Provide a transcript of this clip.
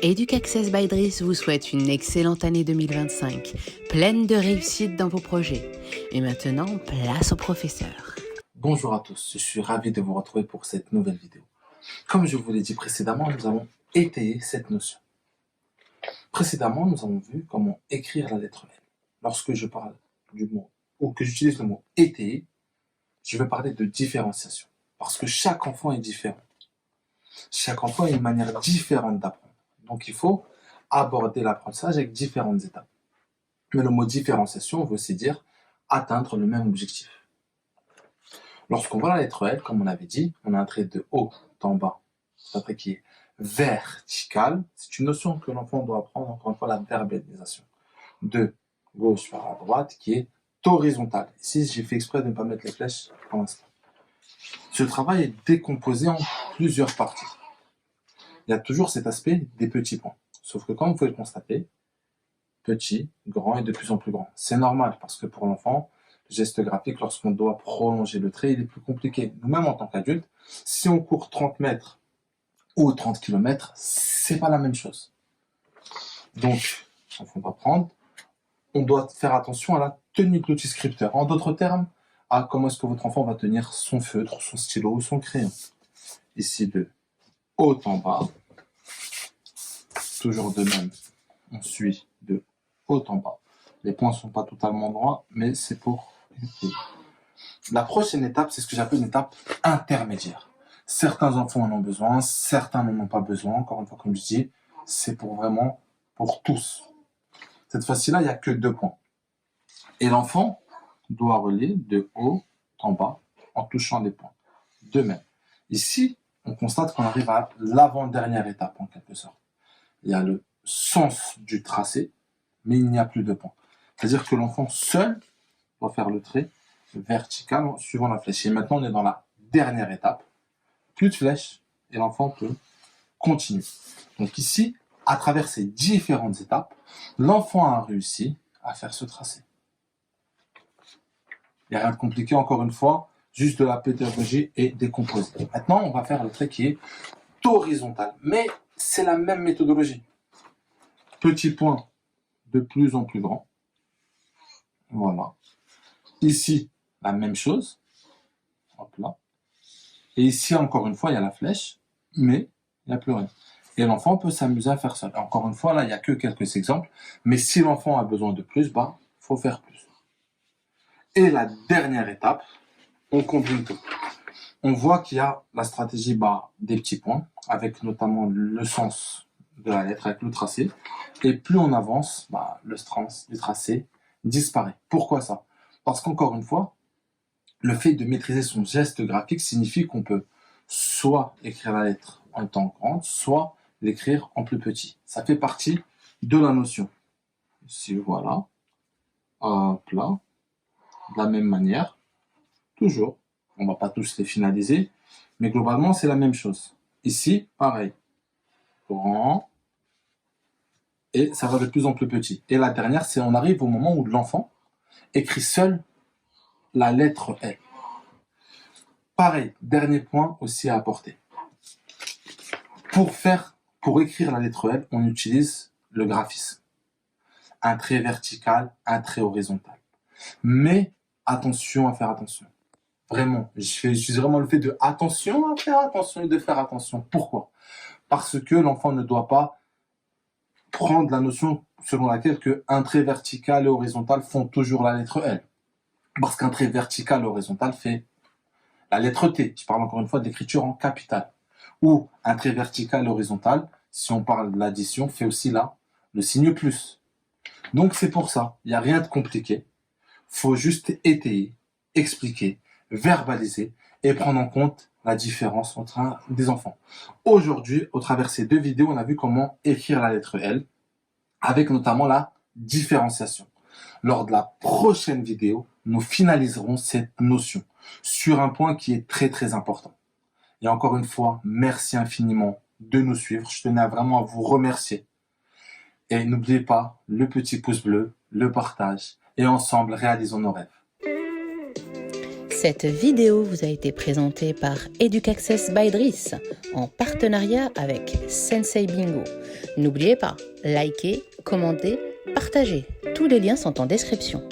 EducAccess by Driss vous souhaite une excellente année 2025, pleine de réussite dans vos projets. Et maintenant, place au professeur. Bonjour à tous, je suis ravi de vous retrouver pour cette nouvelle vidéo. Comme je vous l'ai dit précédemment, nous allons étayer cette notion. Précédemment, nous avons vu comment écrire la lettre L. Lorsque je parle du mot, ou que j'utilise le mot étayer, je vais parler de différenciation. Parce que chaque enfant est différent. Chaque enfant a une manière différente d'apprendre. Donc il faut aborder l'apprentissage avec différentes étapes. Mais le mot différenciation veut aussi dire atteindre le même objectif. Lorsqu'on voit la lettre L, comme on avait dit, on a un trait de haut en bas. C'est un trait qui est vertical. C'est une notion que l'enfant doit apprendre, encore une fois, la verbalisation. De gauche vers la droite, qui est horizontale. Ici, j'ai fait exprès de ne pas mettre les flèches pour l'instant. Ce travail est décomposé en plusieurs parties. Il y a toujours cet aspect des petits points. Sauf que comme vous pouvez le constater, petit, grand et de plus en plus grand. C'est normal parce que pour l'enfant, le geste graphique, lorsqu'on doit prolonger le trait, il est plus compliqué. Nous-mêmes, en tant qu'adultes, si on court 30 mètres ou 30 km, c'est pas la même chose. Donc, on va prendre, on doit faire attention à la tenue de l'outil scripteur. En d'autres termes, à comment est-ce que votre enfant va tenir son feutre, son stylo ou son crayon. Ici, de haut en bas. Toujours de même, on suit de haut en bas. Les points ne sont pas totalement droits, mais c'est pour... La prochaine étape, c'est ce que j'appelle une étape intermédiaire. Certains enfants en ont besoin, certains n'en ont pas besoin. Encore une fois, comme je dis, c'est vraiment pour tous. Cette fois-ci-là, il n'y a que 2 points. Et l'enfant doit relier de haut en bas en touchant les points. De même. Ici, on constate qu'on arrive à l'avant-dernière étape, en quelque sorte. Il y a le sens du tracé, mais il n'y a plus de points. C'est-à-dire que l'enfant seul doit faire le trait vertical en suivant la flèche. Et maintenant, on est dans la dernière étape. Plus de flèches et l'enfant peut continuer. Donc ici, à travers ces différentes étapes, l'enfant a réussi à faire ce tracé. Il n'y a rien de compliqué, encore une fois, juste de la pédagogie et décomposer. Maintenant, on va faire le trait qui est horizontal. Mais c'est la même méthodologie. Petit point de plus en plus grand. Voilà. Ici, la même chose. Hop là. Et ici, encore une fois, il y a la flèche, mais il n'y a plus rien. Et l'enfant peut s'amuser à faire ça. Encore une fois, là, il n'y a que quelques exemples. Mais si l'enfant a besoin de plus, il faut faire plus. Et la dernière étape, on combine tout. On voit qu'il y a la stratégie des petits points, avec notamment le sens de la lettre, avec le tracé. Et plus on avance, le sens du tracé disparaît. Pourquoi ça? Parce qu'encore une fois, le fait de maîtriser son geste graphique signifie qu'on peut soit écrire la lettre en temps grande, soit l'écrire en plus petit. Ça fait partie de la notion. Ici, voilà. Hop là. De la même manière. Toujours. On ne va pas tous les finaliser. Mais globalement, c'est la même chose. Ici, pareil. Grand. Et ça va de plus en plus petit. Et la dernière, c'est on arrive au moment où l'enfant écrit seul la lettre L. Pareil, dernier point aussi à apporter. Pour écrire la lettre L, on utilise le graphisme. Un trait vertical, un trait horizontal. Mais attention à faire attention. Vraiment, j'utilise vraiment le fait de attention à faire attention et de faire attention. Pourquoi? Parce que l'enfant ne doit pas prendre la notion selon laquelle un trait vertical et horizontal font toujours la lettre L. Parce qu'un trait vertical et horizontal fait la lettre T. Je parle encore une fois de l'écriture en capitale. Ou un trait vertical et horizontal, si on parle de l'addition, fait aussi là le signe plus. Donc c'est pour ça, il n'y a rien de compliqué. Faut juste étayer, expliquer, verbaliser et prendre en compte la différence entre des enfants. Aujourd'hui, au travers de ces 2 vidéos, on a vu comment écrire la lettre L, avec notamment la différenciation. Lors de la prochaine vidéo, nous finaliserons cette notion sur un point qui est très très important. Et encore une fois, merci infiniment de nous suivre. Je tenais vraiment à vous remercier. Et n'oubliez pas le petit pouce bleu, le partage. Et ensemble, réalisons nos rêves. Cette vidéo vous a été présentée par EducAccess by Driss en partenariat avec Sensei Bingo. N'oubliez pas, likez, commentez, partagez. Tous les liens sont en description.